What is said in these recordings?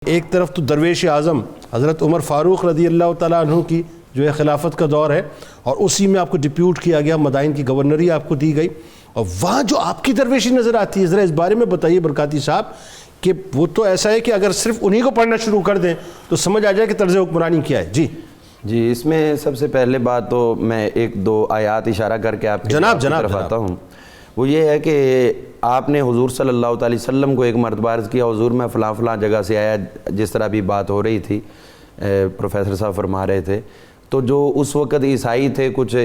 ایک طرف تو درویش اعظم حضرت عمر فاروق رضی اللہ تعالیٰ عنہ کی جو ہے خلافت کا دور ہے، اور اسی میں آپ کو ڈپیوٹ کیا گیا، مدائن کی گورنری آپ کو دی گئی، اور وہاں جو آپ کی درویشی نظر آتی ہے، ذرا اس بارے میں بتائیے برکاتی صاحب، کہ وہ تو ایسا ہے کہ اگر صرف انہی کو پڑھنا شروع کر دیں تو سمجھ آ جائے کہ طرز حکمرانی کیا ہے۔ جی اس میں سب سے پہلے بات تو میں ایک دو آیات اشارہ کر کے آپ کی طرف آتا ہوں۔ وہ یہ ہے کہ آپ نے حضور صلی اللہ علیہ وسلم کو ایک مرتبہ عرض کیا، حضور میں فلاں فلاں جگہ سے آیا، جس طرح بھی بات ہو رہی تھی، پروفیسر صاحب فرما رہے تھے، تو جو اس وقت عیسائی تھے، کچھ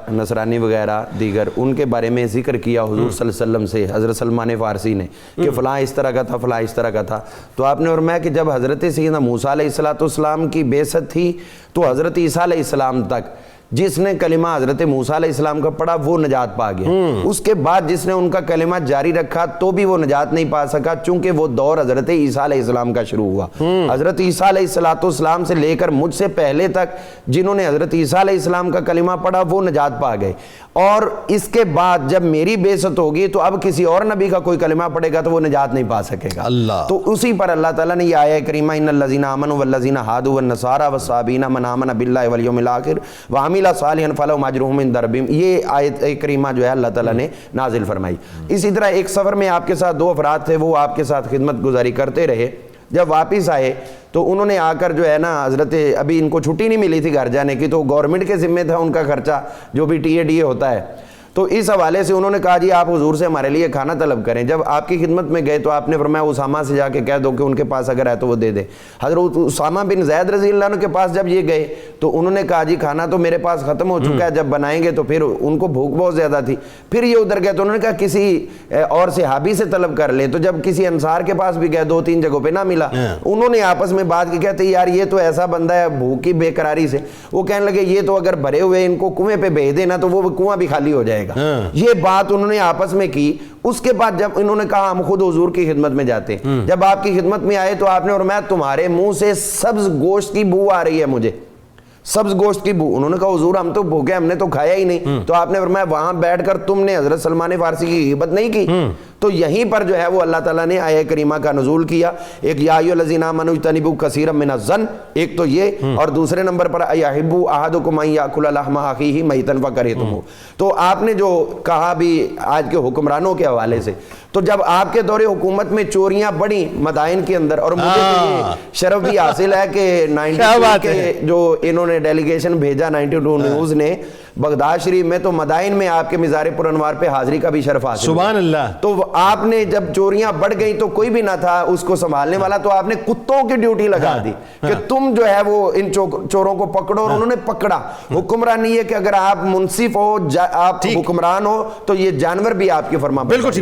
نصرانی وغیرہ دیگر، ان کے بارے میں ذکر کیا حضور صلی اللہ علیہ وسلم سے حضرت سلمان فارسی نے کہ فلاں اس طرح کا تھا، فلاں اس طرح کا تھا۔ تو آپ نے فرمایا کہ جب حضرت سیدنا موسیٰ علیہ السلام کی بعثت تھی تو حضرت عیسیٰ علیہ السلام تک جس نے کلمہ حضرت موسیٰ علیہ السلام کا پڑھا وہ نجات پا گیا، اس کے بعد جس نے ان کا کلمہ جاری رکھا تو بھی وہ نجات نہیں پا سکا، چونکہ وہ دور حضرت عیسیٰ علیہ السلام کا شروع ہوا۔ حضرت عیسیٰ علیہ السلام سے لے کر مجھ سے پہلے تک جنہوں نے حضرت عیسیٰ علیہ السلام کا کلمہ پڑھا وہ نجات پا گئے، اور اس کے بعد جب میری بعثت ہوگی تو اب کسی اور نبی کا کوئی کلمہ پڑھے گا تو وہ نجات نہیں پا سکے گا۔ تو اسی پر اللہ تعالیٰ نے یہ آیہ کریمہ ان الذین آمنوا والذین ہادوا والنصارى والصابئین من آمن باللہ والیوم الآخر وعمل صالحا فلہم اجرہم عند ربہم، یہ آیت کریمہ جو ہے اللہ تعالیٰ نے نازل فرمائی۔ اسی طرح ایک سفر میں آپ کے ساتھ دو افراد تھے، وہ آپ کے ساتھ خدمت گزاری کرتے رہے، جب واپس آئے تو انہوں نے آ کر جو ہے نا حضرت ابھی ان کو چھٹی نہیں ملی تھی گھر جانے کی، تو گورنمنٹ کے ذمہ تھا ان کا خرچہ جو بھی ٹی اے ڈی اے ہوتا ہے، تو اس حوالے سے انہوں نے کہا جی آپ حضور سے ہمارے لیے کھانا طلب کریں۔ جب آپ کی خدمت میں گئے تو آپ نے فرمایا اسامہ سے جا کے کہہ دو کہ ان کے پاس اگر ہے تو وہ دے دے۔ حضرت اسامہ بن زید رضی اللہ عنہ کے پاس جب یہ گئے تو انہوں نے کہا جی کھانا تو میرے پاس ختم ہو چکا ہے، جب بنائیں گے تو پھر ان کو بھوک بہت زیادہ تھی۔ پھر یہ ادھر گئے تو انہوں نے کہا کسی اور صحابی سے طلب کر لیں، تو جب کسی انصار کے پاس بھی گئے دو تین جگہوں پہ نہ ملا، انہوں نے آپس میں بات کی، کہتے یار یہ تو ایسا بندہ ہے بھوک کی بے قراری سے، وہ کہنے لگے یہ تو اگر بھرے ہوئے ان کو کنویں پہ بھیج دینا تو وہ کنواں بھی خالی ہو جائے گا۔ یہ بات انہوں نے آپس میں کی۔ اس کے بعد جب انہوں نے کہا ہم خود حضور کی خدمت میں جاتے ہیں، جب آپ کی خدمت میں آئے تو آپ نے فرمایا تمہارے منہ سے سبز گوشت کی بو آ رہی ہے، مجھے سبز گوشت کی بو۔ انہوں نے کہا حضور ہم تو بھوکے، ہم نے تو کھایا ہی نہیں۔ تو آپ نے فرمایا وہاں بیٹھ کر تم نے حضرت سلمان فارسی کی غیبت نہیں کی؟ تو یہیں پر جو ہے وہ اللہ تعالیٰ نے آیہ کریمہ کا نزول کیا، ایک یا ایھا الذین آمنوا اجتنبوا کثیرا من الظن، ایک تو یہ، اور دوسرے نمبر پر ایحب احدکم ان یاکل لحم اخیہ میتا فکرہتموہ۔ تو آپ نے جو کہا بھی آج کے حکمرانوں کے حوالے سے، تو جب آپ کے دور حکومت میں چوریاں بڑھی مدائن کے اندر، اور مجھے تو یہ شرف بھی حاصل ہے کہ 92 کے جو انہوں نے ڈیلیگیشن بھیجا 92 نیوز نے بغداد شریف میں، تو مدائن میں آپ کے مزار پر انوار پہ حاضری کا بھی شرف حاصل، سبحان اللہ۔ تو آپ نے جب چوریاں بڑھ گئیں تو کوئی بھی نہ تھا اس کو سنبھالنے والا، تو آپ نے کتوں کی ڈیوٹی لگا دی کہ تم جو ہے وہ ان چوروں کو پکڑو، اور انہوں نے پکڑا۔ حکمران یہ ہے کہ اگر آپ منصف ہو، آپ حکمران ہو، تو یہ جانور بھی آپ کی فرما برداری